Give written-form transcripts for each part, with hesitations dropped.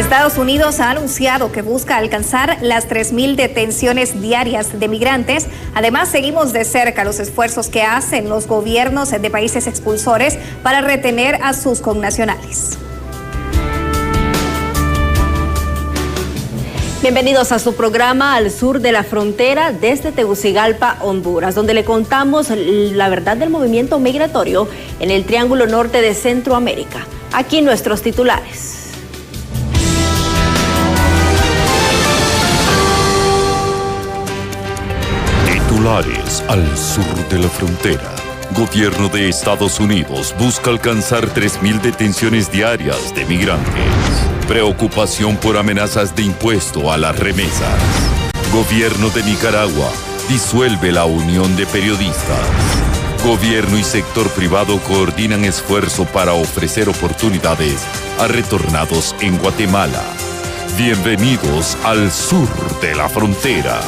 Estados Unidos ha anunciado que busca alcanzar las 3.000 detenciones diarias de migrantes. Además, seguimos de cerca los esfuerzos que hacen los gobiernos de países expulsores para retener a sus connacionales. Bienvenidos a su programa Al Sur de la Frontera desde Tegucigalpa, Honduras, donde le contamos la verdad del movimiento migratorio en el Triángulo Norte de Centroamérica. Aquí nuestros titulares. Titulares al sur de la frontera. Gobierno de Estados Unidos busca alcanzar 3.000 detenciones diarias de migrantes. Preocupación por amenazas de impuesto a las remesas. Gobierno de Nicaragua disuelve la Unión de Periodistas. Gobierno y sector privado coordinan esfuerzo para ofrecer oportunidades a retornados en Guatemala. Bienvenidos al sur de la frontera.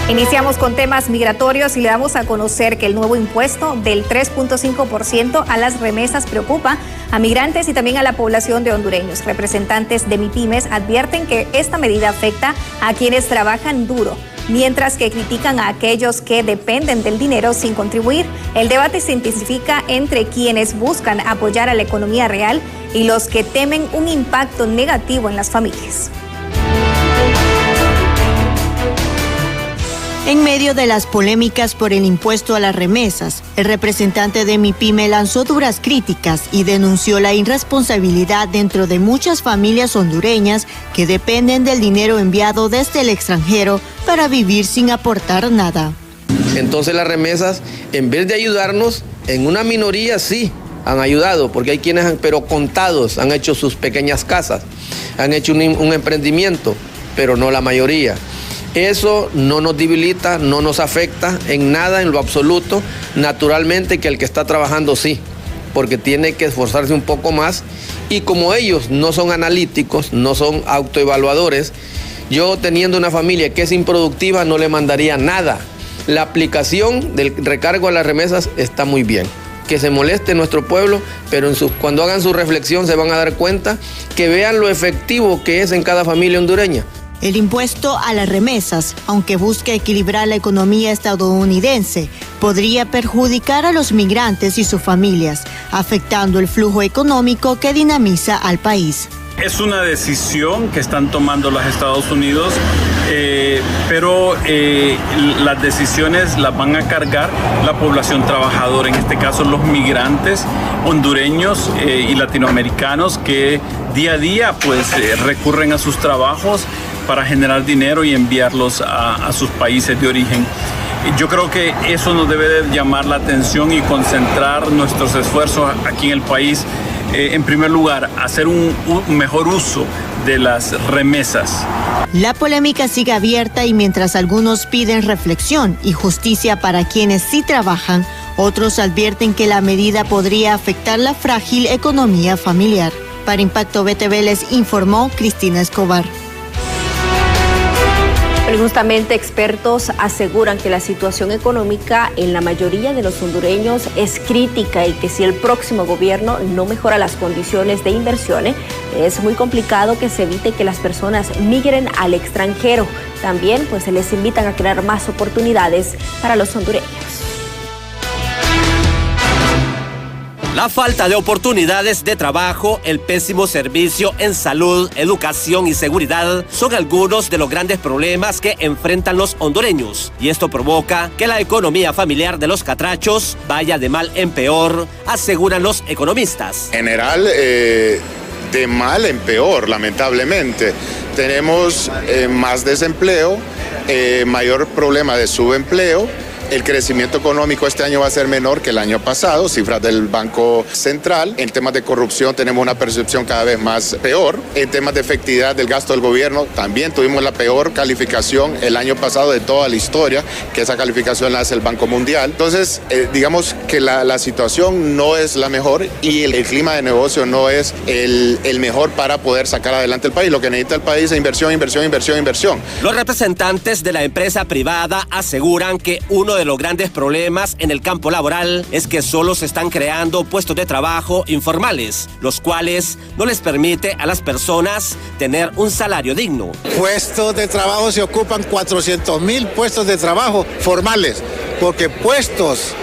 Iniciamos con temas migratorios y le damos a conocer que el nuevo impuesto del 3.5% a las remesas preocupa a migrantes y también a la población de hondureños. Representantes de MIPYMES advierten que esta medida afecta a quienes trabajan duro, mientras que critican a aquellos que dependen del dinero sin contribuir. El debate se intensifica entre quienes buscan apoyar a la economía real y los que temen un impacto negativo en las familias. En medio de las polémicas por el impuesto a las remesas, el representante de MIPYME lanzó duras críticas y denunció la irresponsabilidad dentro de muchas familias hondureñas que dependen del dinero enviado desde el extranjero para vivir sin aportar nada. Entonces las remesas, en vez de ayudarnos, en una minoría sí han ayudado, porque hay quienes, pero contados, han hecho sus pequeñas casas, han hecho un emprendimiento, pero no la mayoría. Eso no nos debilita, no nos afecta en nada, en lo absoluto. Naturalmente que el que está trabajando sí, porque tiene que esforzarse un poco más. Y como ellos no son analíticos, no son autoevaluadores, yo teniendo una familia que es improductiva no le mandaría nada. La aplicación del recargo a las remesas está muy bien. Que se moleste nuestro pueblo, pero cuando hagan su reflexión se van a dar cuenta que vean lo efectivo que es en cada familia hondureña. El impuesto a las remesas, aunque busca equilibrar la economía estadounidense, podría perjudicar a los migrantes y sus familias, afectando el flujo económico que dinamiza al país. Es una decisión que están tomando los Estados Unidos, pero las decisiones las van a cargar la población trabajadora, en este caso los migrantes hondureños y latinoamericanos que día a día pues recurren a sus trabajos para generar dinero y enviarlos a sus países de origen. Yo creo que eso nos debe de llamar la atención y concentrar nuestros esfuerzos aquí en el país. En primer lugar, hacer un mejor uso de las remesas. La polémica sigue abierta y mientras algunos piden reflexión y justicia para quienes sí trabajan, otros advierten que la medida podría afectar la frágil economía familiar. Para Impacto BTV les informó Cristina Escobar. Justamente expertos aseguran que la situación económica en la mayoría de los hondureños es crítica y que si el próximo gobierno no mejora las condiciones de inversiones, es muy complicado que se evite que las personas migren al extranjero. También pues se les invitan a crear más oportunidades para los hondureños. La falta de oportunidades de trabajo, el pésimo servicio en salud, educación y seguridad son algunos de los grandes problemas que enfrentan los hondureños. Y esto provoca que la economía familiar de los catrachos vaya de mal en peor, aseguran los economistas. En general, de mal en peor, lamentablemente. Tenemos más desempleo, mayor problema de subempleo. El crecimiento económico este año va a ser menor que el año pasado, cifras del Banco Central. En temas de corrupción tenemos una percepción cada vez más peor. En temas de efectividad del gasto del gobierno también tuvimos la peor calificación el año pasado de toda la historia, que esa calificación la hace el Banco Mundial. Entonces, digamos que la situación no es la mejor y el clima de negocio no es el mejor para poder sacar adelante el país. Lo que necesita el país es inversión, inversión, inversión, inversión. Los representantes de la empresa privada aseguran que uno de los grandes problemas en el campo laboral es que solo se están creando puestos de trabajo informales, los cuales no les permite a las personas tener un salario digno. Puestos de trabajo se ocupan 400,000 puestos de trabajo formales, porque puestos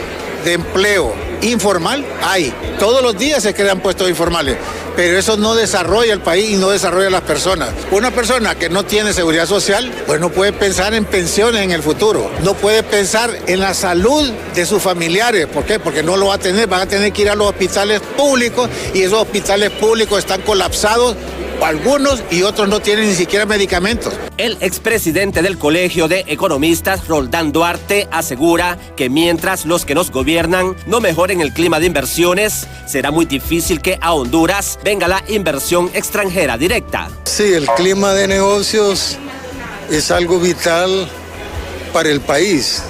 de empleo informal hay. Todos los días se crean puestos informales, pero eso no desarrolla el país y no desarrolla a las personas. Una persona que no tiene seguridad social, pues no puede pensar en pensiones en el futuro, no puede pensar en la salud de sus familiares. ¿Por qué? Porque no lo va a tener, van a tener que ir a los hospitales públicos y esos hospitales públicos están colapsados, algunos, y otros no tienen ni siquiera medicamentos. El expresidente del Colegio de Economistas, Roldán Duarte, asegura que mientras los que nos gobiernan no mejoren el clima de inversiones, será muy difícil que a Honduras venga la inversión extranjera directa. Sí, el clima de negocios es algo vital para el país,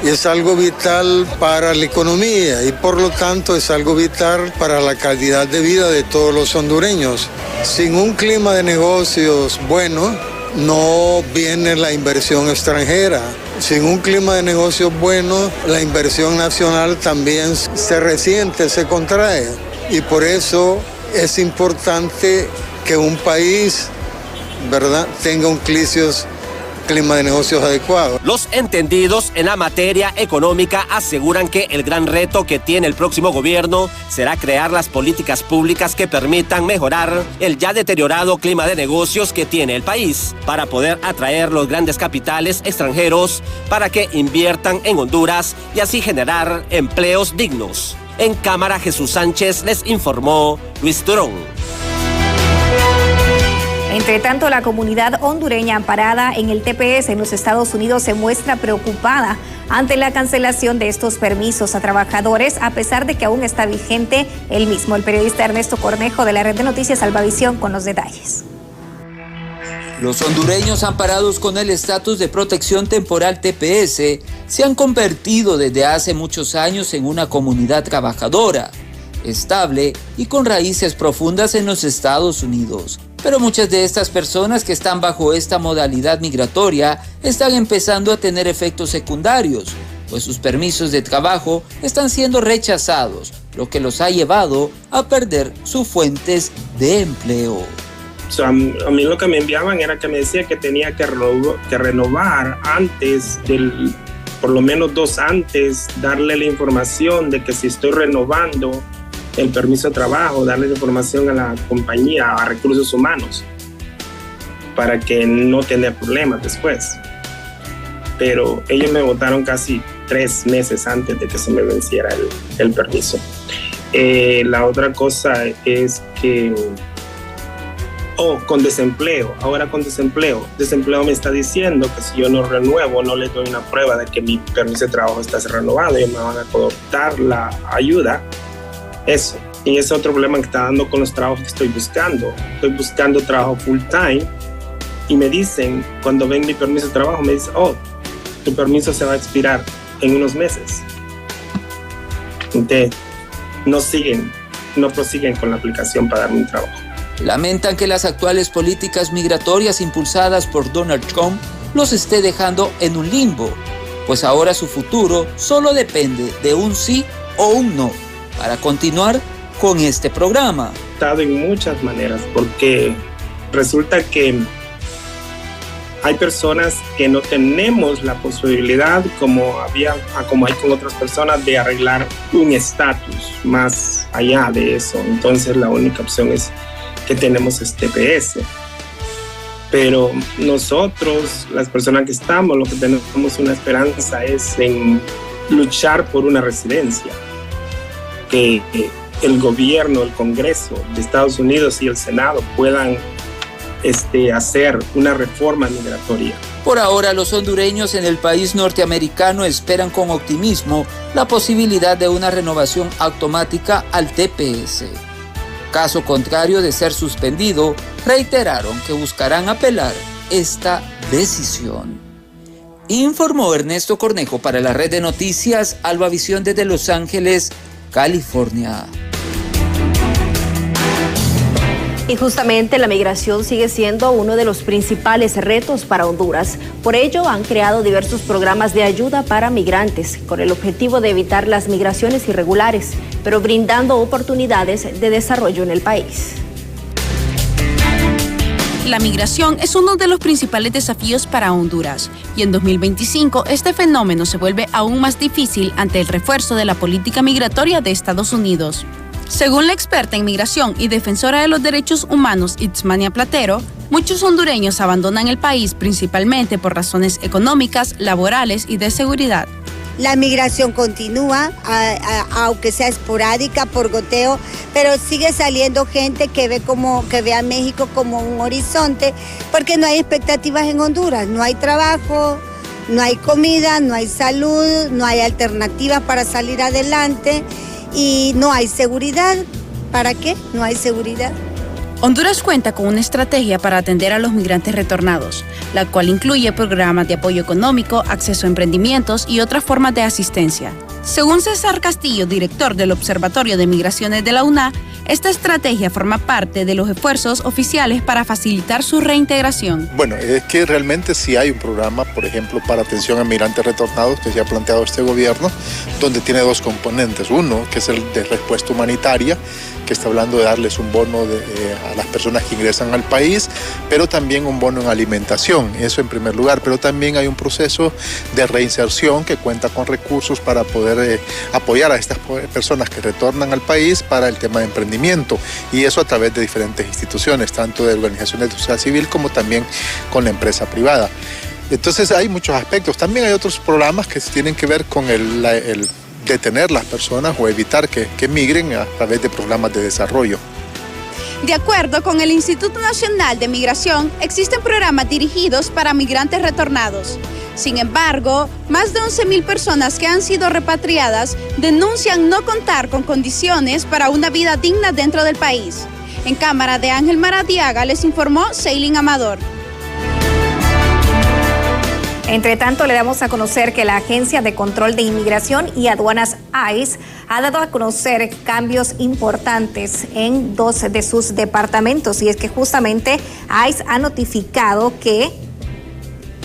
es algo vital para la economía y por lo tanto es algo vital para la calidad de vida de todos los hondureños. Sin un clima de negocios bueno, no viene la inversión extranjera. Sin un clima de negocios bueno, la inversión nacional también se resiente, se contrae. Y por eso es importante que un país, ¿verdad?, tenga un clima de negocios adecuado. Los entendidos en la materia económica aseguran que el gran reto que tiene el próximo gobierno será crear las políticas públicas que permitan mejorar el ya deteriorado clima de negocios que tiene el país, para poder atraer los grandes capitales extranjeros para que inviertan en Honduras y así generar empleos dignos. En cámara, Jesús Sánchez les informó Luis Durón. Entre tanto, la comunidad hondureña amparada en el TPS en los Estados Unidos se muestra preocupada ante la cancelación de estos permisos a trabajadores, a pesar de que aún está vigente el mismo. El periodista Ernesto Cornejo de la red de noticias Albavisión con los detalles. Los hondureños amparados con el estatus de protección temporal TPS se han convertido desde hace muchos años en una comunidad trabajadora, estable y con raíces profundas en los Estados Unidos. Pero muchas de estas personas que están bajo esta modalidad migratoria están empezando a tener efectos secundarios, pues sus permisos de trabajo están siendo rechazados, lo que los ha llevado a perder sus fuentes de empleo. A mí lo que me enviaban era que me decía que tenía que renovar antes por lo menos 2 antes, darle la información de que si estoy renovando el permiso de trabajo, darle la información a la compañía, a recursos humanos, para que no tener problemas después. Pero ellos me votaron casi 3 meses antes de que se me venciera el permiso. La otra cosa es que, con desempleo, ahora con desempleo me está diciendo que si yo no renuevo, no les doy una prueba de que mi permiso de trabajo está renovado, ellos me van a cortar la ayuda. Eso. Y ese es otro problema que está dando con los trabajos que estoy buscando. Estoy buscando trabajo full time y me dicen, cuando ven mi permiso de trabajo, me dicen, tu permiso se va a expirar en unos meses. Entonces, no prosiguen con la aplicación para darme un trabajo. Lamentan que las actuales políticas migratorias impulsadas por Donald Trump los esté dejando en un limbo, pues ahora su futuro solo depende de un sí o un no para continuar con este programa. Estado en muchas maneras, porque resulta que hay personas que no tenemos la posibilidad, como hay con otras personas, de arreglar un estatus más allá de eso. Entonces la única opción es que tenemos este TPS. Pero nosotros, las personas que estamos, lo que tenemos una esperanza es en luchar por una residencia. Que el gobierno, el Congreso de Estados Unidos y el Senado puedan hacer una reforma migratoria. Por ahora, los hondureños en el país norteamericano esperan con optimismo la posibilidad de una renovación automática al TPS. Caso contrario de ser suspendido, reiteraron que buscarán apelar esta decisión. Informó Ernesto Cornejo para la red de noticias Albavisión desde Los Ángeles, California. Y justamente la migración sigue siendo uno de los principales retos para Honduras. Por ello, han creado diversos programas de ayuda para migrantes, con el objetivo de evitar las migraciones irregulares, pero brindando oportunidades de desarrollo en el país. La migración es uno de los principales desafíos para Honduras, y en 2025 este fenómeno se vuelve aún más difícil ante el refuerzo de la política migratoria de Estados Unidos. Según la experta en migración y defensora de los derechos humanos Itzmania Platero, muchos hondureños abandonan el país principalmente por razones económicas, laborales y de seguridad. La migración continúa, aunque sea esporádica, por goteo, pero sigue saliendo gente que ve a México como un horizonte, porque no hay expectativas en Honduras, no hay trabajo, no hay comida, no hay salud, no hay alternativas para salir adelante y no hay seguridad. ¿Para qué? No hay seguridad. Honduras cuenta con una estrategia para atender a los migrantes retornados, la cual incluye programas de apoyo económico, acceso a emprendimientos y otras formas de asistencia. Según César Castillo, director del Observatorio de Migraciones de la UNA, esta estrategia forma parte de los esfuerzos oficiales para facilitar su reintegración. Bueno, es que realmente sí hay un programa, por ejemplo, para atención a migrantes retornados que se ha planteado este gobierno, donde tiene dos componentes. Uno, que es el de respuesta humanitaria, que está hablando de darles un bono a las personas que ingresan al país, pero también un bono en alimentación, eso en primer lugar, pero también hay un proceso de reinserción que cuenta con recursos para poder apoyar a estas personas que retornan al país para el tema de emprendimiento, y eso a través de diferentes instituciones, tanto de organizaciones de sociedad civil como también con la empresa privada. Entonces hay muchos aspectos. También hay otros programas que tienen que ver con el detener las personas o evitar que migren a través de programas de desarrollo. De acuerdo con el Instituto Nacional de Migración, existen programas dirigidos para migrantes retornados. Sin embargo, más de 11,000 personas que han sido repatriadas denuncian no contar con condiciones para una vida digna dentro del país. En cámara de Ángel Maradiaga les informó Ceylin Amador. Entre tanto, le damos a conocer que la Agencia de Control de Inmigración y Aduanas ICE ha dado a conocer cambios importantes en 2 de sus departamentos, y es que justamente ICE ha notificado que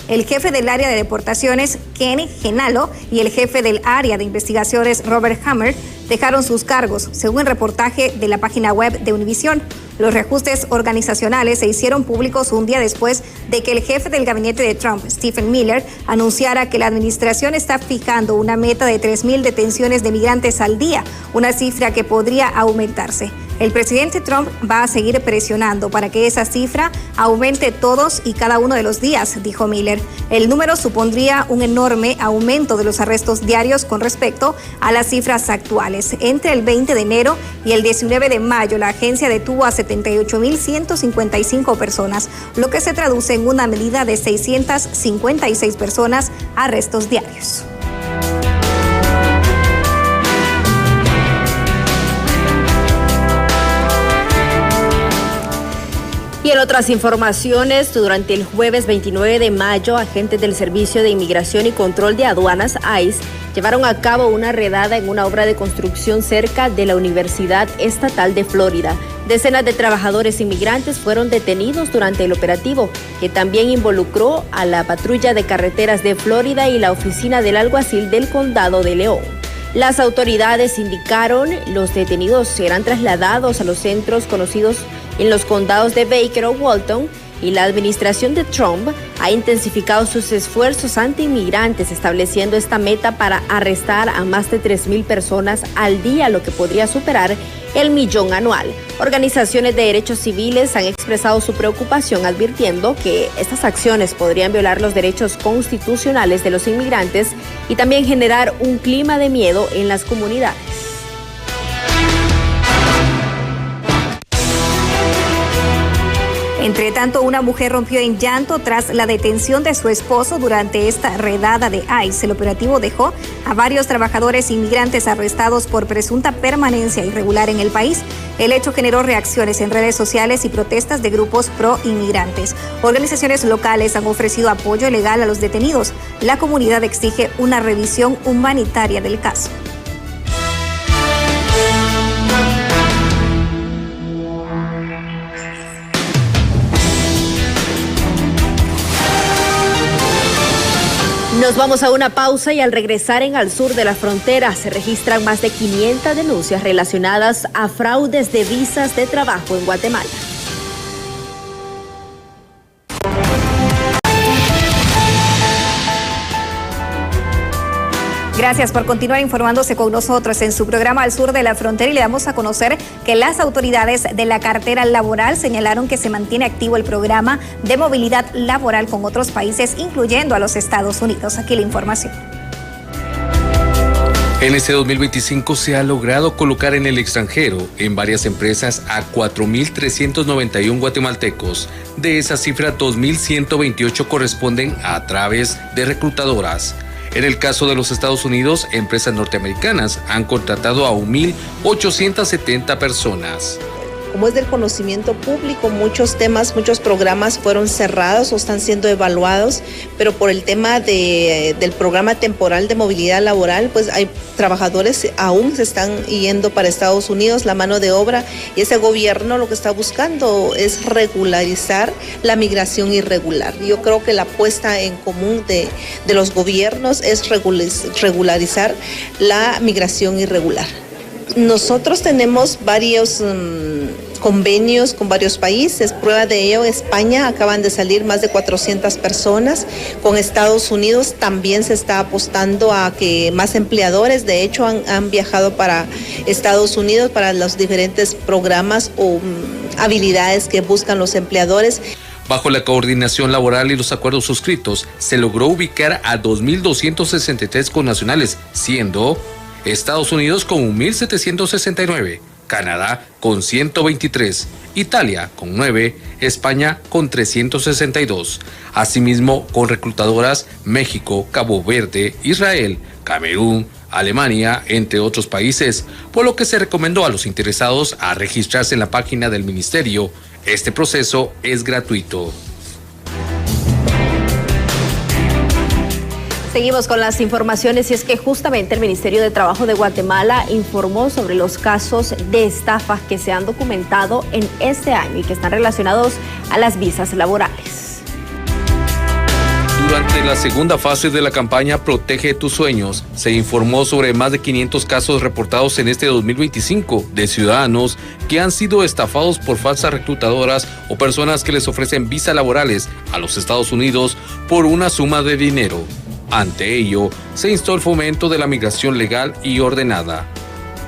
el jefe del área de deportaciones, Kenny Genalo, y el jefe del área de investigaciones, Robert Hammer, dejaron sus cargos, según el reportaje de la página web de Univisión. Los reajustes organizacionales se hicieron públicos un día después de que el jefe del gabinete de Trump, Stephen Miller, anunciara que la administración está fijando una meta de 3,000 detenciones de migrantes al día, una cifra que podría aumentarse. El presidente Trump va a seguir presionando para que esa cifra aumente todos y cada uno de los días, dijo Miller. El número supondría un enorme aumento de los arrestos diarios con respecto a las cifras actuales. Entre el 20 de enero y el 19 de mayo, la agencia detuvo a 78,155 personas, lo que se traduce en una medida de 656 personas arrestos diarios. Y en otras informaciones, durante el jueves 29 de mayo, agentes del Servicio de Inmigración y Control de Aduanas, ICE, llevaron a cabo una redada en una obra de construcción cerca de la Universidad Estatal de Florida. Decenas de trabajadores inmigrantes fueron detenidos durante el operativo, que también involucró a la Patrulla de Carreteras de Florida y la Oficina del Alguacil del Condado de León. Las autoridades indicaron los detenidos serán trasladados a los centros conocidos en los condados de Baker o Walton, y la administración de Trump ha intensificado sus esfuerzos anti-inmigrantes, estableciendo esta meta para arrestar a más de 3,000 personas al día, lo que podría superar el 1,000,000 anual. Organizaciones de derechos civiles han expresado su preocupación, advirtiendo que estas acciones podrían violar los derechos constitucionales de los inmigrantes y también generar un clima de miedo en las comunidades. Entre tanto, una mujer rompió en llanto tras la detención de su esposo durante esta redada de ICE. El operativo dejó a varios trabajadores inmigrantes arrestados por presunta permanencia irregular en el país. El hecho generó reacciones en redes sociales y protestas de grupos pro-inmigrantes. Organizaciones locales han ofrecido apoyo legal a los detenidos. La comunidad exige una revisión humanitaria del caso. Nos vamos a una pausa y al regresar en Al Sur de la Frontera se registran más de 500 denuncias relacionadas a fraudes de visas de trabajo en Guatemala. Gracias por continuar informándose con nosotros en su programa Al Sur de la Frontera, y le damos a conocer que las autoridades de la cartera laboral señalaron que se mantiene activo el programa de movilidad laboral con otros países, incluyendo a los Estados Unidos. Aquí la información. En este 2025 se ha logrado colocar en el extranjero en varias empresas a 4.391 guatemaltecos. De esa cifra, 2.128 corresponden a través de reclutadoras. En el caso de los Estados Unidos, empresas norteamericanas han contratado a 1.870 personas. Como es del conocimiento público, muchos temas, muchos programas fueron cerrados o están siendo evaluados, pero por el tema del programa temporal de movilidad laboral, pues hay trabajadores aún se están yendo para Estados Unidos, la mano de obra, y ese gobierno lo que está buscando es regularizar la migración irregular. Yo creo que la apuesta en común de los gobiernos es regularizar la migración irregular. Nosotros tenemos varios convenios con varios países. Prueba de ello, España acaban de salir más de 400 personas. Con Estados Unidos también se está apostando a que más empleadores, de hecho, han viajado para Estados Unidos para los diferentes programas o habilidades que buscan los empleadores. Bajo la coordinación laboral y los acuerdos suscritos, se logró ubicar a 2.263 connacionales, siendo Estados Unidos con 1.769, Canadá con 123, Italia con 9, España con 362. Asimismo, con reclutadoras México, Cabo Verde, Israel, Camerún, Alemania, entre otros países, por lo que se recomendó a los interesados a registrarse en la página del Ministerio. Este proceso es gratuito. Seguimos con las informaciones, y es que justamente el Ministerio de Trabajo de Guatemala informó sobre los casos de estafas que se han documentado en este año y que están relacionados a las visas laborales. Durante la segunda fase de la campaña Protege tus sueños, se informó sobre más de 500 casos reportados en este 2025 de ciudadanos que han sido estafados por falsas reclutadoras o personas que les ofrecen visas laborales a los Estados Unidos por una suma de dinero. Ante ello, se instó el fomento de la migración legal y ordenada.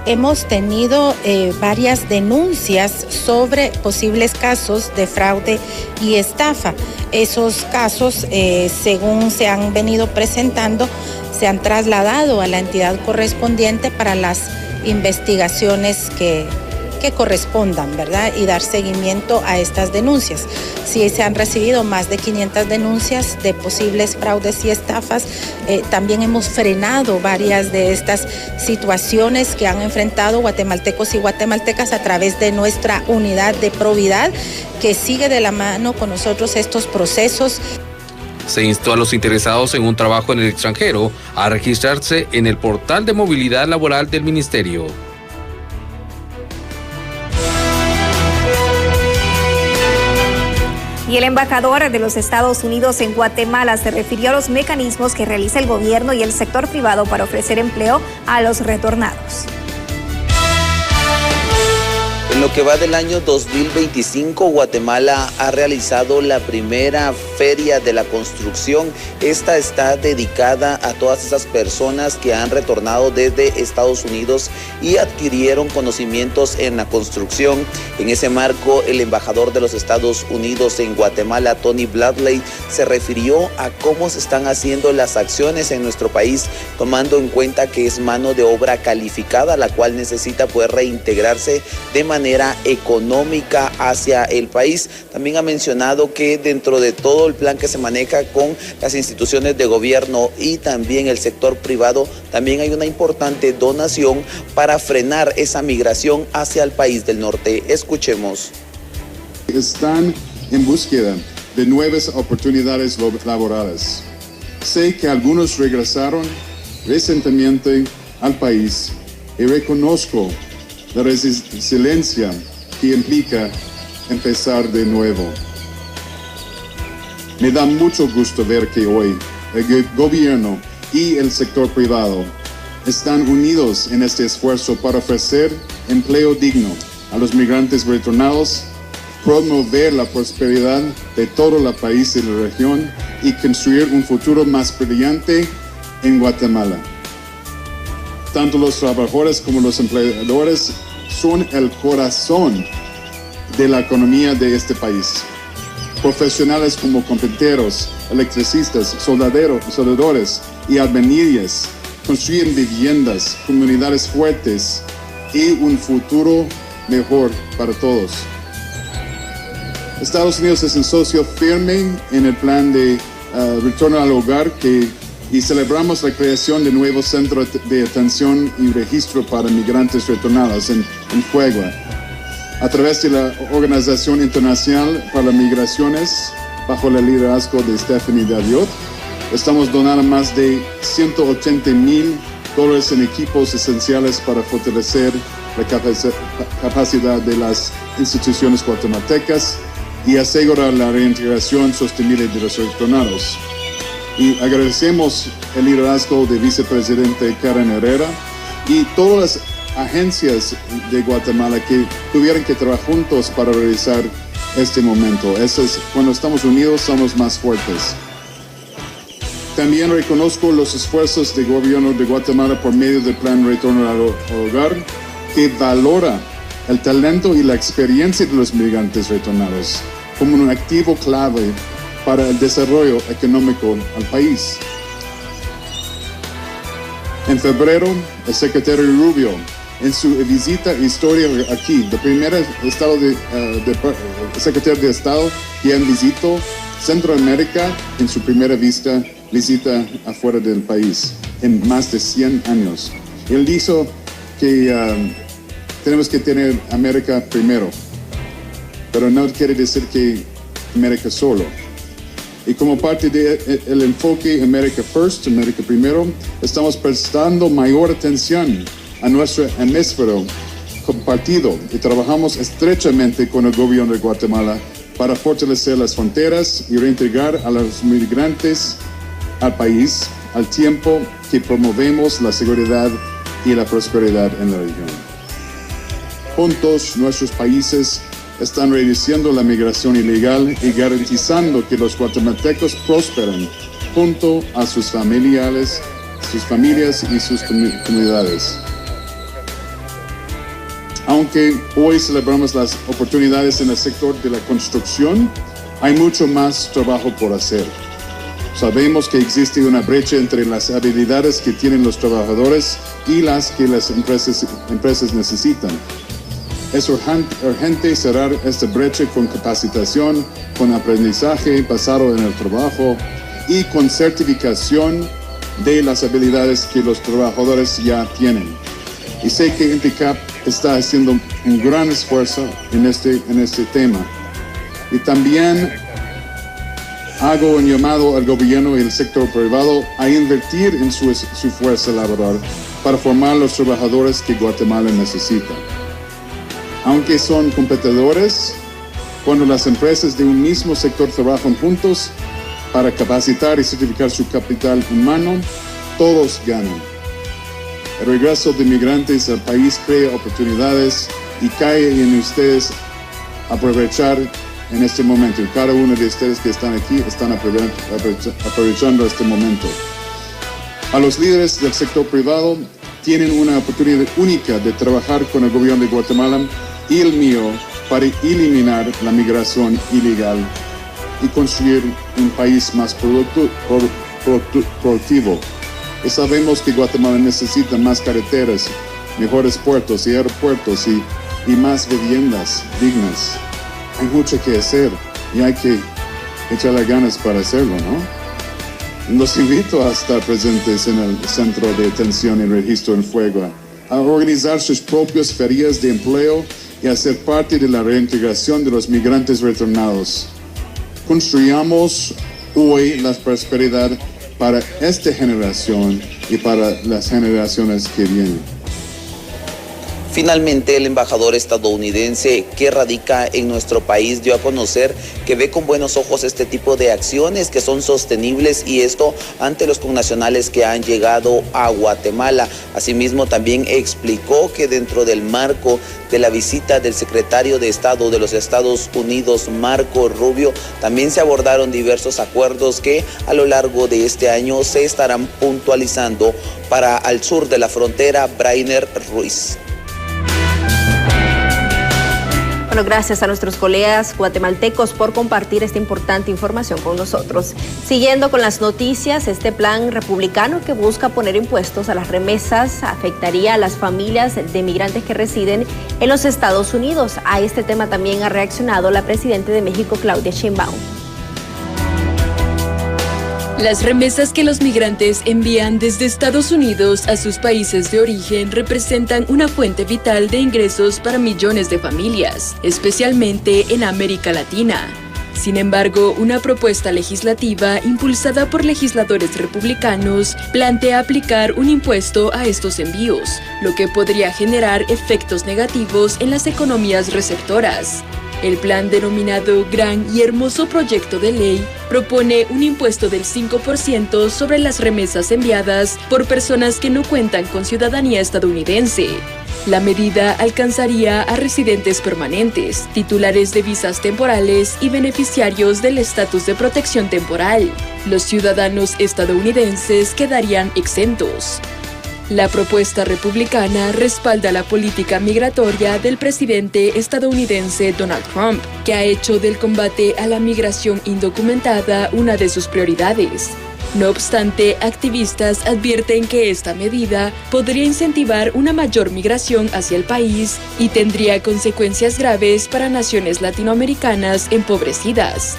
Hemos tenido varias denuncias sobre posibles casos de fraude y estafa. Esos casos, según se han venido presentando, se han trasladado a la entidad correspondiente para las investigaciones que correspondan, ¿verdad? Y dar seguimiento a estas denuncias. Sí, se han recibido más de 500 denuncias de posibles fraudes y estafas. También hemos frenado varias de estas situaciones que han enfrentado guatemaltecos y guatemaltecas a través de nuestra unidad de probidad, que sigue de la mano con nosotros estos procesos. Se instó a los interesados en un trabajo en el extranjero a registrarse en el portal de movilidad laboral del Ministerio. Y el embajador de los Estados Unidos en Guatemala se refirió a los mecanismos que realiza el gobierno y el sector privado para ofrecer empleo a los retornados. En lo que va del año 2025, Guatemala ha realizado la primera feria de la construcción. Esta está dedicada a todas esas personas que han retornado desde Estados Unidos y adquirieron conocimientos en la construcción. En ese marco, el embajador de los Estados Unidos en Guatemala, Tony Bradley, se refirió a cómo se están haciendo las acciones en nuestro país, tomando en cuenta que es mano de obra calificada, la cual necesita poder reintegrarse de manera económica hacia el país. También ha mencionado que dentro de todo el plan que se maneja con las instituciones de gobierno y también el sector privado, también hay una importante donación para frenar esa migración hacia el país del norte. Escuchemos. Están en búsqueda de nuevas oportunidades laborales. Sé que algunos regresaron recientemente al país y reconozco la resiliencia que implica empezar de nuevo. Me da mucho gusto ver que hoy el gobierno y el sector privado están unidos en este esfuerzo para ofrecer empleo digno a los migrantes retornados, promover la prosperidad de todo el país y la región y construir un futuro más brillante en Guatemala. Tanto los trabajadores como los empleadores son el corazón de la economía de este país. Profesionales como carpinteros, electricistas, soldadores y albañiles construyen viviendas, comunidades fuertes y un futuro mejor para todos. Estados Unidos es un socio firme en el plan de retorno al hogar y celebramos la creación de nuevos centros de atención y registro para migrantes retornados en Fuegua. A través de la Organización Internacional para las Migraciones, bajo el liderazgo de Stephanie Daviot, estamos donando más de $180,000 en equipos esenciales para fortalecer la capacidad de las instituciones guatemaltecas y asegurar la reintegración sostenible de los retornados. Y agradecemos el liderazgo de vicepresidente Karen Herrera y todas las agencias de Guatemala que tuvieron que trabajar juntos para realizar este momento. Cuando estamos unidos somos más fuertes. También reconozco los esfuerzos del gobierno de Guatemala por medio del Plan Retorno al Hogar, que valora el talento y la experiencia de los migrantes retornados como un activo clave para el desarrollo económico al país. En febrero, el secretario Rubio, en su visita histórica aquí, el primer secretario de Estado quien visitó Centroamérica en su primera visita afuera del país en más de 100 años. Él dijo que tenemos que tener América primero, pero no quiere decir que América solo. Y como parte del enfoque America First, América primero, estamos prestando mayor atención a nuestro hemisferio compartido y trabajamos estrechamente con el gobierno de Guatemala para fortalecer las fronteras y reintegrar a los migrantes al país al tiempo que promovemos la seguridad y la prosperidad en la región. Juntos, nuestros países están reduciendo la migración ilegal y garantizando que los guatemaltecos prosperen junto a sus familias y sus comunidades. Aunque hoy celebramos las oportunidades en el sector de la construcción, hay mucho más trabajo por hacer. Sabemos que existe una brecha entre las habilidades que tienen los trabajadores y las que las empresas necesitan. Es urgente cerrar esta brecha con capacitación, con aprendizaje basado en el trabajo y con certificación de las habilidades que los trabajadores ya tienen. Y sé que INTECAP está haciendo un gran esfuerzo en este tema. Y también hago un llamado al gobierno y al sector privado a invertir en su fuerza laboral para formar los trabajadores que Guatemala necesita. Aunque son competidores, cuando las empresas de un mismo sector trabajan juntos para capacitar y certificar su capital humano, todos ganan. El regreso de migrantes al país crea oportunidades y cae en ustedes aprovechar en este momento. Y cada uno de ustedes que están aquí están aprovechando este momento. A los líderes del sector privado tienen una oportunidad única de trabajar con el gobierno de Guatemala y el mío para eliminar la migración ilegal y construir un país más productivo. Y sabemos que Guatemala necesita más carreteras, mejores puertos y aeropuertos y más viviendas dignas. Hay mucho que hacer y hay que echarle ganas para hacerlo, ¿no? Los invito a estar presentes en el Centro de Atención y Registro en Fuegua, a organizar sus propias ferias de empleo y a ser parte de la reintegración de los migrantes retornados. Construyamos hoy la prosperidad para esta generación y para las generaciones que vienen. Finalmente, el embajador estadounidense que radica en nuestro país dio a conocer que ve con buenos ojos este tipo de acciones que son sostenibles, y esto ante los connacionales que han llegado a Guatemala. Asimismo, también explicó que dentro del marco de la visita del secretario de Estado de los Estados Unidos, Marco Rubio, también se abordaron diversos acuerdos que a lo largo de este año se estarán puntualizando. Para al sur de la frontera, Brainer Ruiz. Bueno, gracias a nuestros colegas guatemaltecos por compartir esta importante información con nosotros. Siguiendo con las noticias, este plan republicano que busca poner impuestos a las remesas afectaría a las familias de migrantes que residen en los Estados Unidos. A este tema también ha reaccionado la presidenta de México, Claudia Sheinbaum. Las remesas que los migrantes envían desde Estados Unidos a sus países de origen representan una fuente vital de ingresos para millones de familias, especialmente en América Latina. Sin embargo, una propuesta legislativa impulsada por legisladores republicanos plantea aplicar un impuesto a estos envíos, lo que podría generar efectos negativos en las economías receptoras. El plan, denominado Gran y Hermoso Proyecto de Ley, propone un impuesto del 5% sobre las remesas enviadas por personas que no cuentan con ciudadanía estadounidense. La medida alcanzaría a residentes permanentes, titulares de visas temporales y beneficiarios del estatus de protección temporal. Los ciudadanos estadounidenses quedarían exentos. La propuesta republicana respalda la política migratoria del presidente estadounidense Donald Trump, que ha hecho del combate a la migración indocumentada una de sus prioridades. No obstante, activistas advierten que esta medida podría incentivar una mayor migración hacia el país y tendría consecuencias graves para naciones latinoamericanas empobrecidas.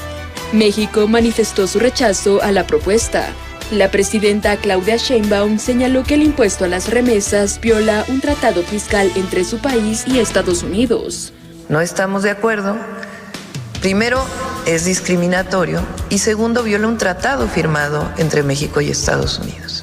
México manifestó su rechazo a la propuesta. La presidenta Claudia Sheinbaum señaló que el impuesto a las remesas viola un tratado fiscal entre su país y Estados Unidos. No estamos de acuerdo. Primero, es discriminatorio y segundo, viola un tratado firmado entre México y Estados Unidos.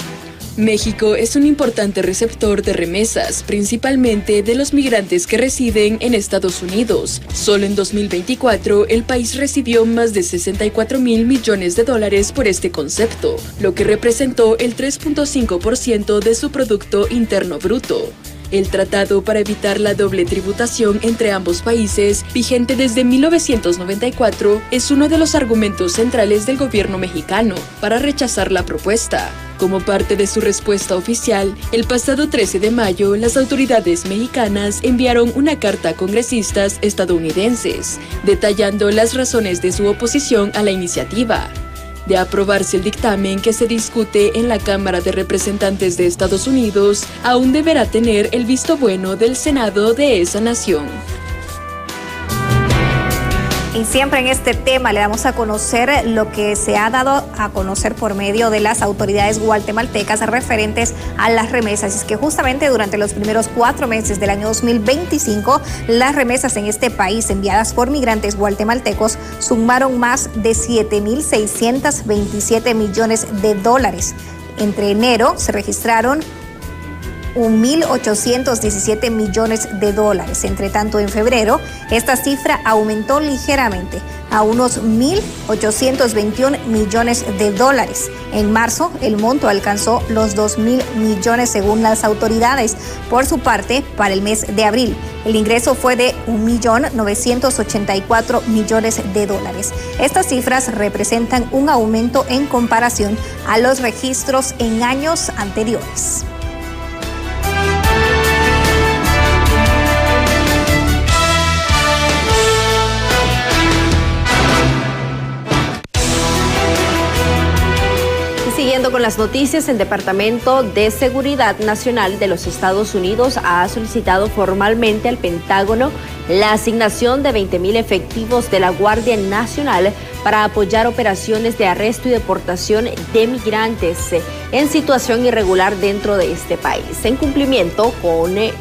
México es un importante receptor de remesas, principalmente de los migrantes que residen en Estados Unidos. Solo en 2024, el país recibió más de 64,000 millones de dólares por este concepto, lo que representó el 3.5% de su Producto Interno Bruto. El tratado para evitar la doble tributación entre ambos países, vigente desde 1994, es uno de los argumentos centrales del gobierno mexicano para rechazar la propuesta. Como parte de su respuesta oficial, el pasado 13 de mayo, las autoridades mexicanas enviaron una carta a congresistas estadounidenses, detallando las razones de su oposición a la iniciativa. De aprobarse el dictamen que se discute en la Cámara de Representantes de Estados Unidos, aún deberá tener el visto bueno del Senado de esa nación. Y siempre en este tema le damos a conocer lo que se ha dado a conocer por medio de las autoridades guatemaltecas referentes a las remesas. Es que justamente durante los primeros 4 meses del año 2025, las remesas en este país enviadas por migrantes guatemaltecos sumaron más de 7.627 millones de dólares. Entre enero se registraron 1.817 millones de dólares. Entre tanto, en febrero, esta cifra aumentó ligeramente a unos 1.821 millones de dólares. En marzo, el monto alcanzó los 2.000 millones según las autoridades. Por su parte, para el mes de abril, el ingreso fue de 1.984 millones de dólares. Estas cifras representan un aumento en comparación a los registros en años anteriores. Siguiendo con las noticias, el Departamento de Seguridad Nacional de los Estados Unidos ha solicitado formalmente al Pentágono la asignación de 20,000 efectivos de la Guardia Nacional para apoyar operaciones de arresto y deportación de migrantes en situación irregular dentro de este país, en cumplimiento con este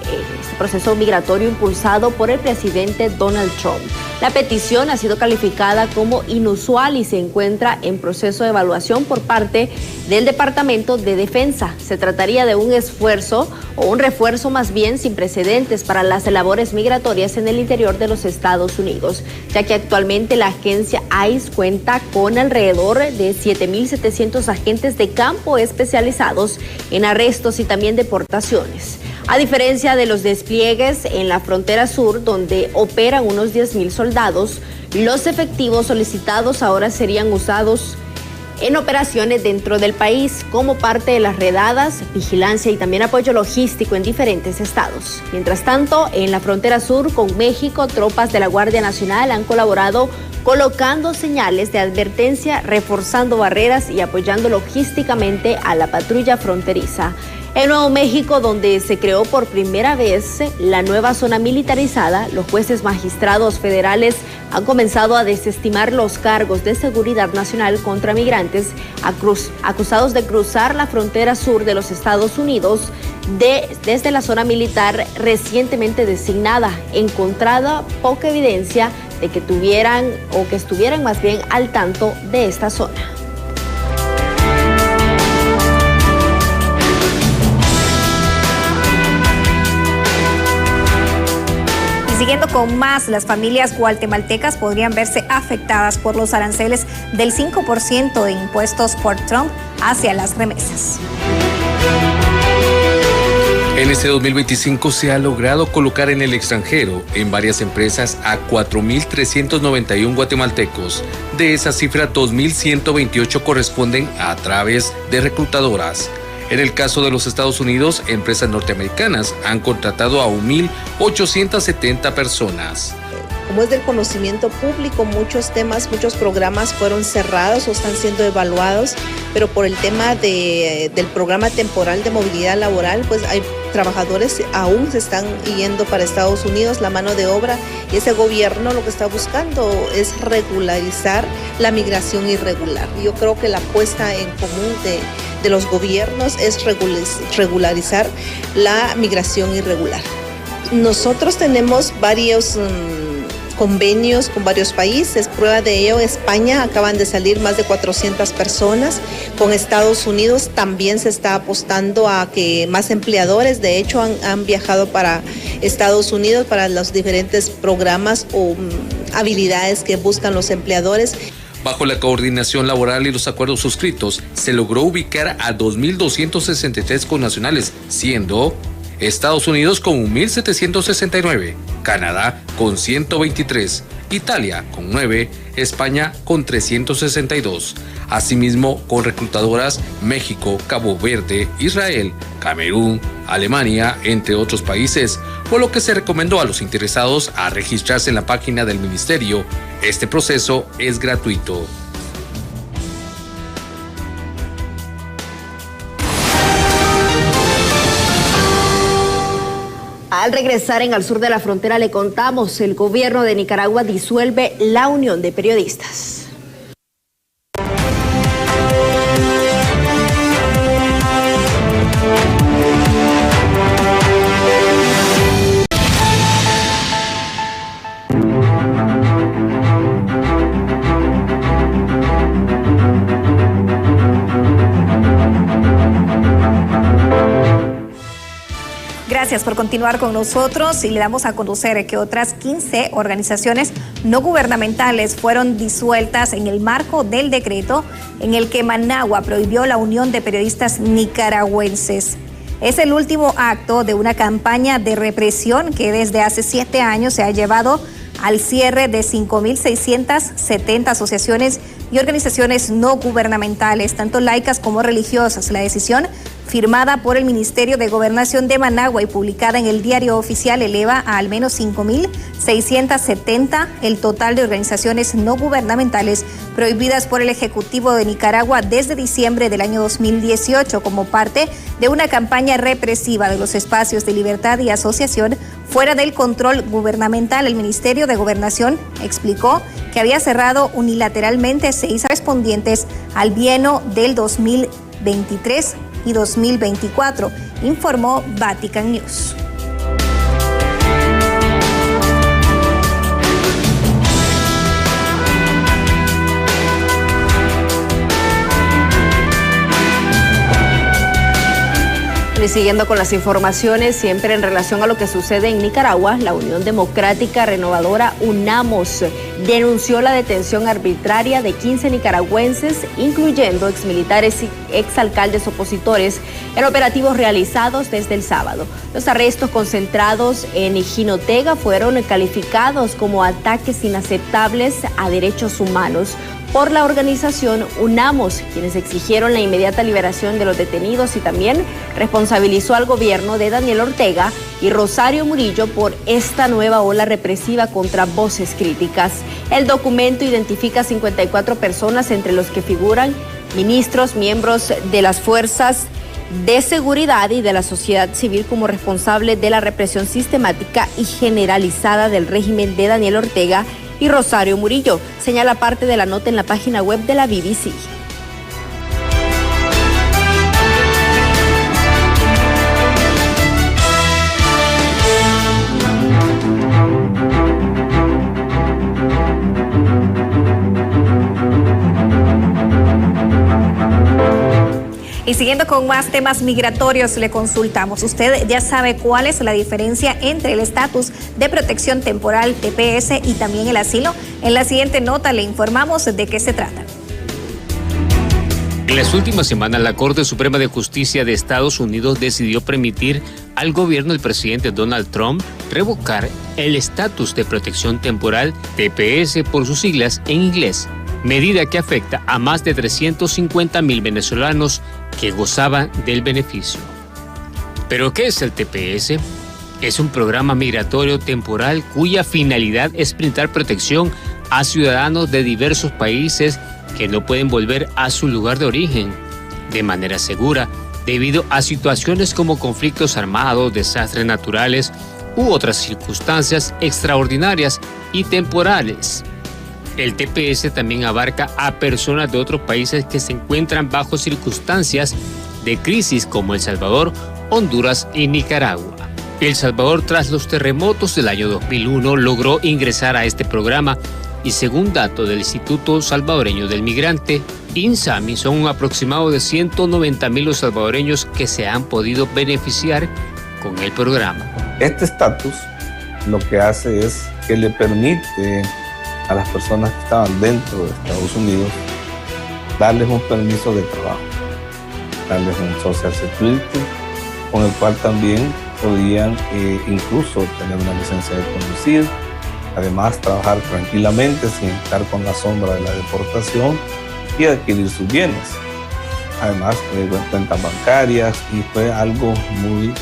proceso migratorio impulsado por el presidente Donald Trump. La petición ha sido calificada como inusual y se encuentra en proceso de evaluación por parte del Departamento de Defensa. Se trataría de un esfuerzo o un refuerzo más bien sin precedentes para las labores migratorias en el interior de los Estados Unidos, ya que actualmente la agencia ICE cuenta con alrededor de 7.700 agentes de campo especializados en arrestos y también deportaciones. A diferencia de los despliegues en la frontera sur, donde operan unos 10.000 soldados, los efectivos solicitados ahora serían usados en operaciones dentro del país como parte de las redadas, vigilancia y también apoyo logístico en diferentes estados. Mientras tanto, en la frontera sur con México, tropas de la Guardia Nacional han colaborado colocando señales de advertencia, reforzando barreras y apoyando logísticamente a la patrulla fronteriza. En Nuevo México, donde se creó por primera vez la nueva zona militarizada, los jueces magistrados federales han comenzado a desestimar los cargos de seguridad nacional contra migrantes acusados de cruzar la frontera sur de los Estados Unidos desde la zona militar recientemente designada, encontrada poca evidencia de que tuvieran o que estuvieran más bien al tanto de esta zona. Siguiendo con más, las familias guatemaltecas podrían verse afectadas por los aranceles del 5% de impuestos por Trump hacia las remesas. En este 2025 se ha logrado colocar en el extranjero en varias empresas a 4.391 guatemaltecos. De esa cifra, 2.128 corresponden a través de reclutadoras. En el caso de los Estados Unidos, empresas norteamericanas han contratado a 1.870 personas. Como es del conocimiento público, muchos temas, muchos programas fueron cerrados o están siendo evaluados, pero por el tema del programa temporal de movilidad laboral, pues hay trabajadores aún se están yendo para Estados Unidos, la mano de obra, y ese gobierno lo que está buscando es regularizar la migración irregular. Yo creo que la apuesta en común de los gobiernos es regularizar la migración irregular. Nosotros tenemos varios convenios con varios países. Prueba de ello, España, acaban de salir más de 400 personas. Con Estados Unidos también se está apostando a que más empleadores, de hecho, han viajado para Estados Unidos para los diferentes programas o habilidades que buscan los empleadores. Bajo la coordinación laboral y los acuerdos suscritos, se logró ubicar a 2.263 connacionales, siendo Estados Unidos con 1.769, Canadá con 123, Italia con 9, España con 362. Asimismo, con reclutadoras México, Cabo Verde, Israel, Camerún, Alemania, entre otros países, por lo que se recomendó a los interesados a registrarse en la página del Ministerio. Este proceso es gratuito. Al regresar al sur de la frontera le contamos, el gobierno de Nicaragua disuelve la Unión de Periodistas. Gracias por continuar con nosotros y le damos a conocer que otras 15 organizaciones no gubernamentales fueron disueltas en el marco del decreto en el que Managua prohibió la Unión de Periodistas Nicaragüenses. Es el último acto de una campaña de represión que desde hace 7 años se ha llevado al cierre de 5.670 asociaciones y organizaciones no gubernamentales, tanto laicas como religiosas. La decisión, firmada por el Ministerio de Gobernación de Managua y publicada en el Diario Oficial, eleva a al menos 5.670 el total de organizaciones no gubernamentales prohibidas por el Ejecutivo de Nicaragua desde diciembre del año 2018 como parte de una campaña represiva de los espacios de libertad y asociación fuera del control gubernamental. El Ministerio de Gobernación explicó que había cerrado unilateralmente 6 correspondientes al bienio del 2023 y 2024, informó Vatican News. Y siguiendo con las informaciones, siempre en relación a lo que sucede en Nicaragua, la Unión Democrática Renovadora UNAMOS denunció la detención arbitraria de 15 nicaragüenses, incluyendo exmilitares y exalcaldes opositores, en operativos realizados desde el sábado. Los arrestos concentrados en Jinotega fueron calificados como ataques inaceptables a derechos humanos por la organización UNAMOS, quienes exigieron la inmediata liberación de los detenidos y también responsabilizó al gobierno de Daniel Ortega y Rosario Murillo por esta nueva ola represiva contra voces críticas. El documento identifica 54 personas, entre los que figuran ministros, miembros de las fuerzas de seguridad y de la sociedad civil como responsables de la represión sistemática y generalizada del régimen de Daniel Ortega y Rosario Murillo, señala parte de la nota en la página web de la BBC. Y siguiendo con más temas migratorios, le consultamos. ¿Usted ya sabe cuál es la diferencia entre el estatus de protección temporal, TPS, y también el asilo? En la siguiente nota le informamos de qué se trata. En las últimas semanas, la Corte Suprema de Justicia de Estados Unidos decidió permitir al gobierno del presidente Donald Trump revocar el estatus de protección temporal, TPS por sus siglas en inglés, medida que afecta a más de 350,000 venezolanos que gozaban del beneficio. ¿Pero qué es el TPS? Es un programa migratorio temporal cuya finalidad es brindar protección a ciudadanos de diversos países que no pueden volver a su lugar de origen de manera segura debido a situaciones como conflictos armados, desastres naturales u otras circunstancias extraordinarias y temporales. El TPS también abarca a personas de otros países que se encuentran bajo circunstancias de crisis como El Salvador, Honduras y Nicaragua. El Salvador, tras los terremotos del año 2001, logró ingresar a este programa y según datos del Instituto Salvadoreño del Migrante, INSAMI, son un aproximado de 190,000 los salvadoreños que se han podido beneficiar con el programa. Este estatus lo que hace es que le permite a las personas que estaban dentro de Estados Unidos darles un permiso de trabajo, darles un Social Security, con el cual también podían incluso tener una licencia de conducir, además trabajar tranquilamente sin estar con la sombra de la deportación y adquirir sus bienes. Además, cuentas bancarias, y fue algo muy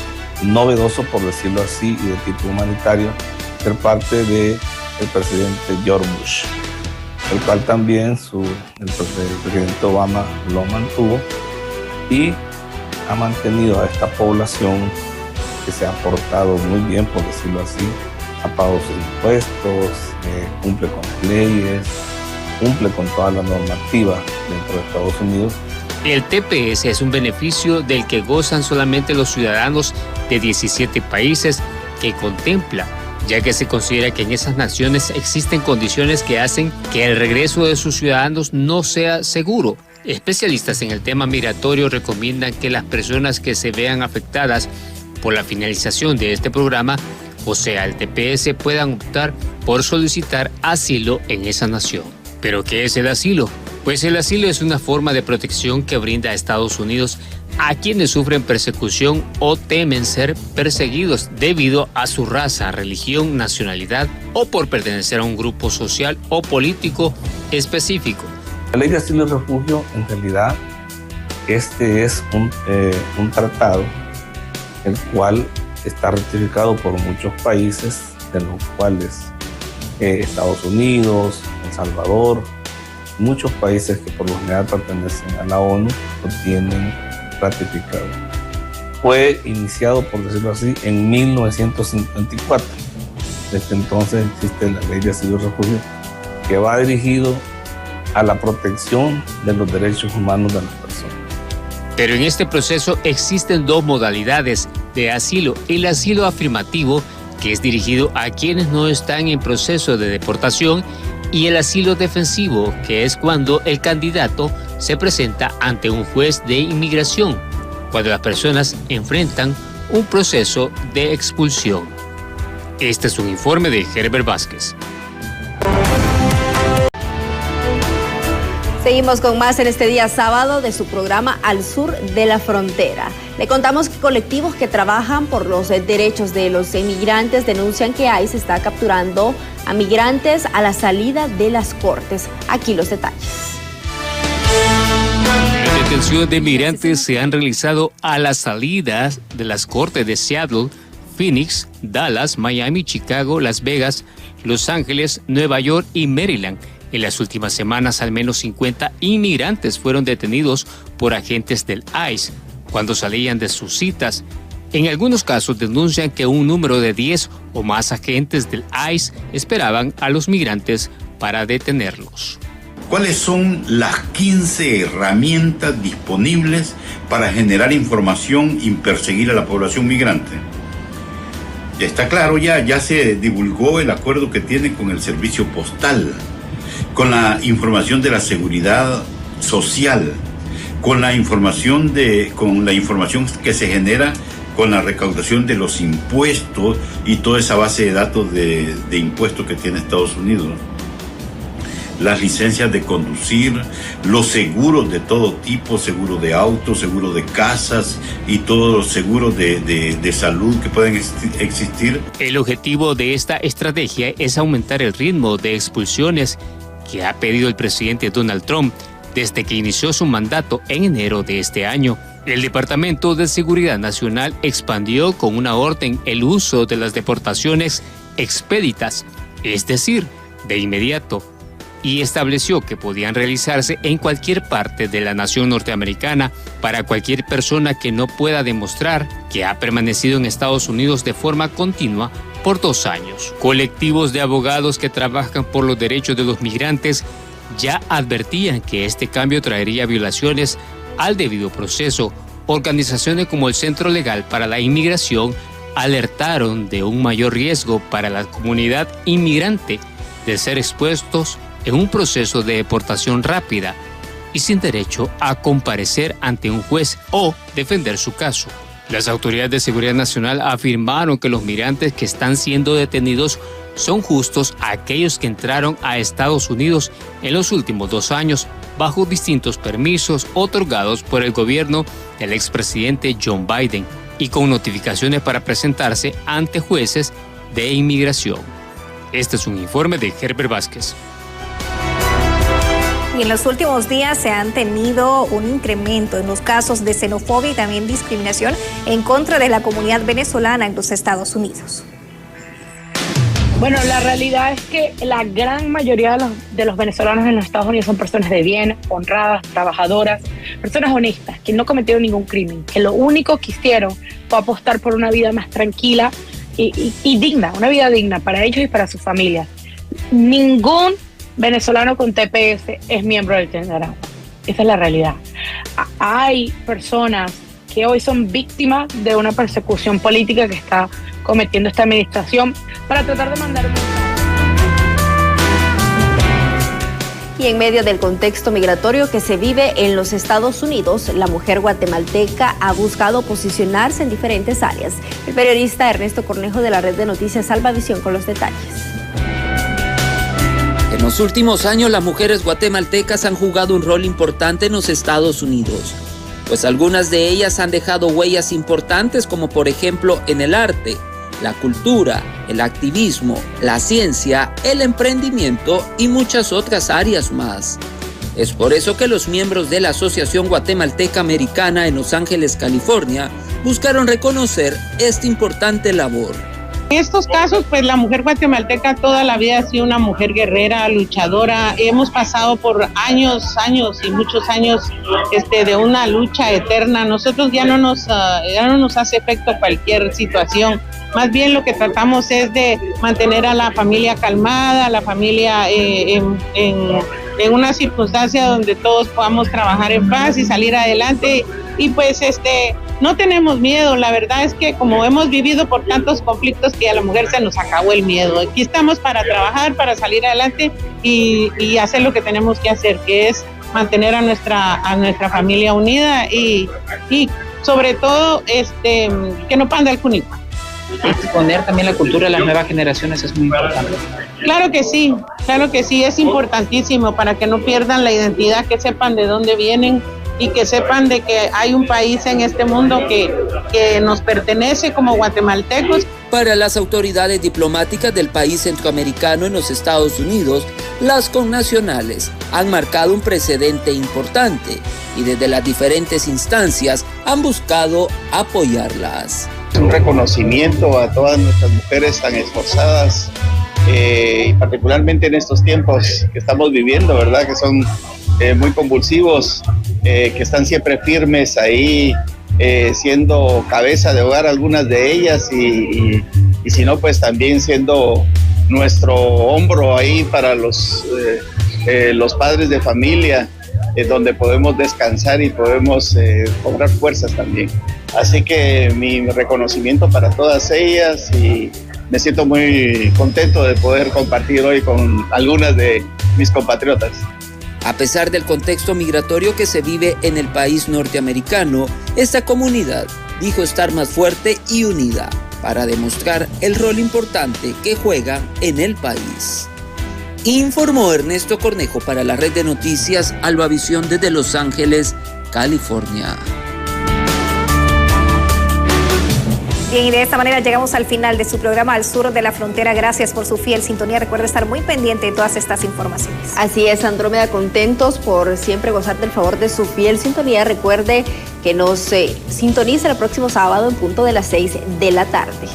novedoso, por decirlo así, y de tipo humanitario, ser parte del presidente George Bush, el cual también el presidente Obama lo mantuvo y ha mantenido a esta población que se ha portado muy bien, por decirlo así, ha pagado sus impuestos, cumple con las leyes, cumple con toda la normativa dentro de Estados Unidos. El TPS es un beneficio del que gozan solamente los ciudadanos de 17 países que contempla, ya que se considera que en esas naciones existen condiciones que hacen que el regreso de sus ciudadanos no sea seguro. Especialistas en el tema migratorio recomiendan que las personas que se vean afectadas por la finalización de este programa, o sea, el TPS, puedan optar por solicitar asilo en esa nación. ¿Pero qué es el asilo? Pues el asilo es una forma de protección que brinda a Estados Unidos a quienes sufren persecución o temen ser perseguidos debido a su raza, religión, nacionalidad o por pertenecer a un grupo social o político específico. La ley de asilo y refugio, en realidad, este es un tratado el cual está ratificado por muchos países, de los cuales Estados Unidos, El Salvador, muchos países que por lo general pertenecen a la ONU lo tienen ratificado. Fue iniciado, por decirlo así, en 1954. Desde entonces existe la Ley de Asilo y Refugio, que va dirigido a la protección de los derechos humanos de las personas. Pero en este proceso existen dos modalidades de asilo: el asilo afirmativo, que es dirigido a quienes no están en proceso de deportación, y el asilo defensivo, que es cuando el candidato se presenta ante un juez de inmigración. cuando las personas enfrentan un proceso de expulsión. Este es un informe de Herbert Vázquez. Seguimos con más en este día sábado de su programa Al Sur de la Frontera. Le contamos que colectivos que trabajan por los derechos de los inmigrantes denuncian que ICE está capturando a migrantes a la salida de las cortes. Aquí los detalles. Las detenciones de migrantes se han realizado a las salidas de las cortes de Seattle, Phoenix, Dallas, Miami, Chicago, Las Vegas, Los Ángeles, Nueva York y Maryland. En las últimas semanas, al menos 50 inmigrantes fueron detenidos por agentes del ICE cuando salían de sus citas. En algunos casos denuncian que un número de 10 o más agentes del ICE esperaban a los migrantes para detenerlos. ¿Cuáles son las 15 herramientas disponibles para generar información y perseguir a la población migrante? Ya está claro, ya se divulgó el acuerdo que tiene con el servicio postal, con la información de la seguridad social, con la información que se genera con la recaudación de los impuestos y toda esa base de datos de impuestos que tiene Estados Unidos. Las licencias de conducir, los seguros de todo tipo, seguro de autos, seguro de casas y todos los seguros de salud que pueden existir. El objetivo de esta estrategia es aumentar el ritmo de expulsiones que ha pedido el presidente Donald Trump desde que inició su mandato en enero de este año. El Departamento de Seguridad Nacional expandió con una orden el uso de las deportaciones expeditas, es decir, de inmediato, y estableció que podían realizarse en cualquier parte de la nación norteamericana para cualquier persona que no pueda demostrar que ha permanecido en Estados Unidos de forma continua por 2 años. Colectivos de abogados que trabajan por los derechos de los migrantes ya advertían que este cambio traería violaciones al debido proceso. Organizaciones como el Centro Legal para la Inmigración alertaron de un mayor riesgo para la comunidad inmigrante de ser expuestos en un proceso de deportación rápida y sin derecho a comparecer ante un juez o defender su caso. Las autoridades de seguridad nacional afirmaron que los migrantes que están siendo detenidos son justos aquellos que entraron a Estados Unidos en los últimos 2 años bajo distintos permisos otorgados por el gobierno del expresidente John Biden y con notificaciones para presentarse ante jueces de inmigración. Este es un informe de Herbert Vázquez. Y en los últimos días se han tenido un incremento en los casos de xenofobia y también discriminación en contra de la comunidad venezolana en los Estados Unidos. Bueno, la realidad es que la gran mayoría de los venezolanos en los Estados Unidos son personas de bien, honradas, trabajadoras, personas honestas, que no cometieron ningún crimen, que lo único que hicieron fue apostar por una vida más tranquila y digna, una vida digna para ellos y para sus familias. Ningún venezolano con TPS es miembro del Tren de Aragua. Esa es la realidad. Hay personas que hoy son víctimas de una persecución política que está cometiendo esta administración para tratar de mandar un mensaje. Y en medio del contexto migratorio que se vive en los Estados Unidos, la mujer guatemalteca ha buscado posicionarse en diferentes áreas. El periodista Ernesto Cornejo de la red de noticias Salvavisión con los detalles. En los últimos años, las mujeres guatemaltecas han jugado un rol importante en los Estados Unidos, pues algunas de ellas han dejado huellas importantes como por ejemplo en el arte, la cultura, el activismo, la ciencia, el emprendimiento y muchas otras áreas más. Es por eso que los miembros de la Asociación Guatemalteca Americana en Los Ángeles, California, buscaron reconocer esta importante labor. En estos casos, pues la mujer guatemalteca toda la vida ha sido una mujer guerrera, luchadora. Hemos pasado por años y muchos años de una lucha eterna. Nosotros ya no nos hace efecto cualquier situación. Más bien lo que tratamos es de mantener a la familia calmada, a la familia en una circunstancia donde todos podamos trabajar en paz y salir adelante. Y pues no tenemos miedo, la verdad es que como hemos vivido por tantos conflictos que a la mujer se nos acabó el miedo. Aquí estamos para trabajar, para salir adelante y hacer lo que tenemos que hacer, que es mantener a nuestra familia unida y sobre todo que no panda el cunico. Exponer también la cultura de las nuevas generaciones es muy importante. Claro que sí, es importantísimo para que no pierdan la identidad, que sepan de dónde vienen y que sepan de que hay un país en este mundo que nos pertenece como guatemaltecos. Para las autoridades diplomáticas del país centroamericano en los Estados Unidos, las connacionales han marcado un precedente importante y desde las diferentes instancias han buscado apoyarlas. Un reconocimiento a todas nuestras mujeres tan esforzadas y particularmente en estos tiempos que estamos viviendo, ¿verdad? Que son muy convulsivos, que están siempre firmes ahí, siendo cabeza de hogar algunas de ellas y si no, pues también siendo nuestro hombro ahí para los padres de familia, donde podemos descansar y podemos cobrar fuerzas también. Así que mi reconocimiento para todas ellas y me siento muy contento de poder compartir hoy con algunas de mis compatriotas. A pesar del contexto migratorio que se vive en el país norteamericano, esta comunidad dijo estar más fuerte y unida para demostrar el rol importante que juega en el país. Informó Ernesto Cornejo para la red de noticias Albavisión desde Los Ángeles, California. Bien, y de esta manera llegamos al final de su programa Al Sur de la Frontera. Gracias por su fiel sintonía. Recuerde estar muy pendiente de todas estas informaciones. Así es, Andrómeda, contentos por siempre gozar del favor de su fiel sintonía. Recuerde que nos sintoniza el próximo sábado en punto de las 6 de la tarde.